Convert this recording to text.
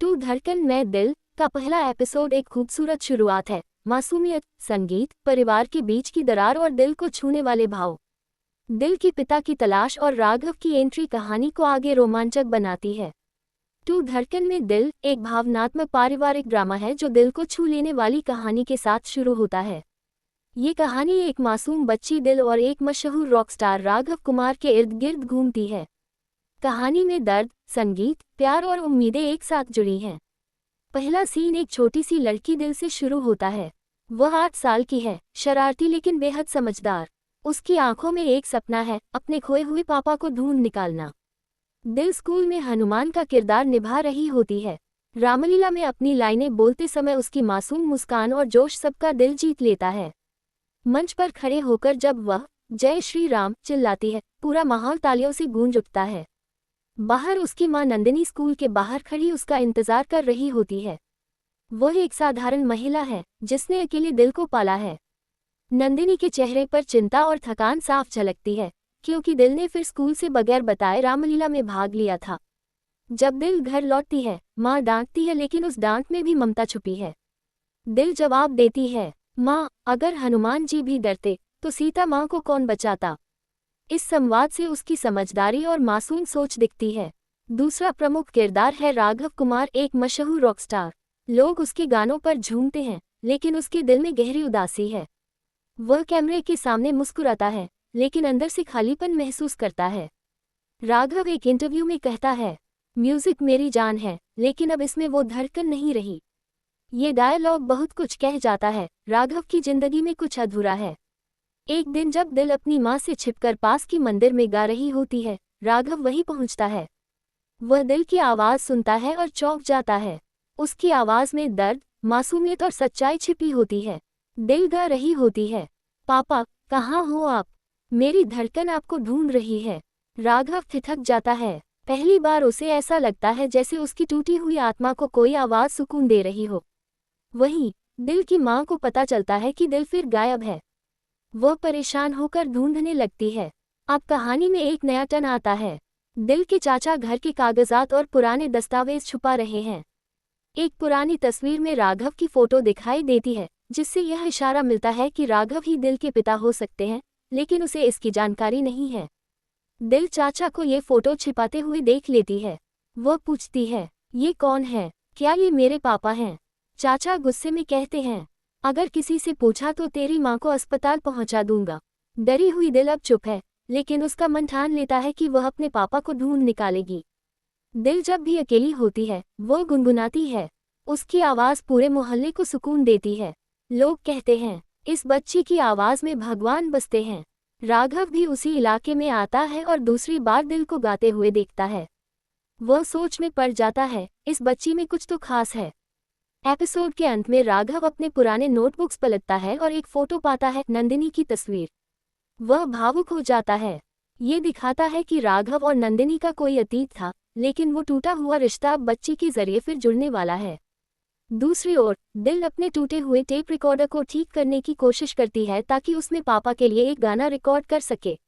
To धड़कन में दिल का पहला एपिसोड एक खूबसूरत शुरुआत है। मासूमियत, संगीत, परिवार के बीच की दरार और दिल को छूने वाले भाव। दिल के पिता की तलाश और राघव की एंट्री कहानी को आगे रोमांचक बनाती है। टू धड़कन में दिल एक भावनात्मक पारिवारिक ड्रामा है जो दिल को छू लेने वाली कहानी के साथ शुरू होता है। ये कहानी एक मासूम बच्ची दिल और एक मशहूर रॉकस्टार राघव कुमार के इर्द गिर्द घूमती है। कहानी में दर्द, संगीत, प्यार और उम्मीदें एक साथ जुड़ी हैं। पहला सीन एक छोटी सी लड़की दिल से शुरू होता है। वह 8 साल की है, शरारती लेकिन बेहद समझदार। उसकी आंखों में एक सपना है, अपने खोए हुए पापा को ढूंढ निकालना। दिल स्कूल में हनुमान का किरदार निभा रही होती है। रामलीला में अपनी लाइनें बोलते समय उसकी मासूम मुस्कान और जोश सबका दिल जीत लेता है। मंच पर खड़े होकर जब वह जय श्री राम चिल्लाती है, पूरा माहौल तालियों से गूंज उठता है। बाहर उसकी मां नंदिनी स्कूल के बाहर खड़ी उसका इंतजार कर रही होती है। वह एक साधारण महिला है जिसने अकेले दिल को पाला है। नंदिनी के चेहरे पर चिंता और थकान साफ झलकती है, क्योंकि दिल ने फिर स्कूल से बगैर बताए रामलीला में भाग लिया था। जब दिल घर लौटती है, मां डांटती है, लेकिन उस डांट में भी ममता छुपी है। दिल जवाब देती है, मां, अगर हनुमान जी भी डरते तो सीता मां को कौन बचाता। इस संवाद से उसकी समझदारी और मासूम सोच दिखती है। दूसरा प्रमुख किरदार है राघव कुमार, एक मशहूर रॉकस्टार। लोग उसके गानों पर झूमते हैं, लेकिन उसके दिल में गहरी उदासी है। वह कैमरे के सामने मुस्कुराता है, लेकिन अंदर से खालीपन महसूस करता है। राघव एक इंटरव्यू में कहता है, म्यूजिक मेरी जान है, लेकिन अब इसमें वो धड़कन नहीं रही। ये डायलॉग बहुत कुछ कह जाता है। राघव की जिंदगी में कुछ अधूरा है। एक दिन जब दिल अपनी मां से छिपकर पास की मंदिर में गा रही होती है, राघव वहीं पहुंचता है। वह दिल की आवाज सुनता है और चौंक जाता है। उसकी आवाज में दर्द, मासूमियत और सच्चाई छिपी होती है। दिल गा रही होती है, पापा कहाँ हो आप, मेरी धड़कन आपको ढूंढ रही है। राघव ठिठक जाता है। पहली बार उसे ऐसा लगता है जैसे उसकी टूटी हुई आत्मा को कोई आवाज सुकून दे रही हो। वहीं दिल की मां को पता चलता है कि दिल फिर गायब है। वह परेशान होकर ढूंढने लगती है। अब कहानी में एक नया टर्न आता है। दिल के चाचा घर के कागजात और पुराने दस्तावेज छुपा रहे हैं। एक पुरानी तस्वीर में राघव की फोटो दिखाई देती है, जिससे यह इशारा मिलता है कि राघव ही दिल के पिता हो सकते हैं, लेकिन उसे इसकी जानकारी नहीं है। दिल चाचा को ये फोटो छिपाते हुए देख लेती है। वह पूछती है, ये कौन है, क्या ये मेरे पापा हैं? चाचा गुस्से में कहते हैं, अगर किसी से पूछा तो तेरी मां को अस्पताल पहुंचा दूंगा। डरी हुई दिल अब चुप है, लेकिन उसका मन ठान लेता है कि वह अपने पापा को ढूंढ निकालेगी। दिल जब भी अकेली होती है, वो गुनगुनाती है। उसकी आवाज पूरे मोहल्ले को सुकून देती है। लोग कहते हैं, इस बच्ची की आवाज में भगवान बसते हैं। राघव भी उसी इलाके में आता है और दूसरी बार दिल को गाते हुए देखता है। वह सोच में पड़ जाता है, इस बच्ची में कुछ तो खास है। एपिसोड के अंत में राघव अपने पुराने नोटबुक्स पलटता है और एक फोटो पाता है, नंदिनी की तस्वीर। वह भावुक हो जाता है। ये दिखाता है कि राघव और नंदिनी का कोई अतीत था, लेकिन वो टूटा हुआ रिश्ता अब बच्ची के जरिए फिर जुड़ने वाला है। दूसरी ओर दिल अपने टूटे हुए टेप रिकॉर्डर को ठीक करने की कोशिश करती है ताकि उसमें पापा के लिए एक गाना रिकॉर्ड कर सके।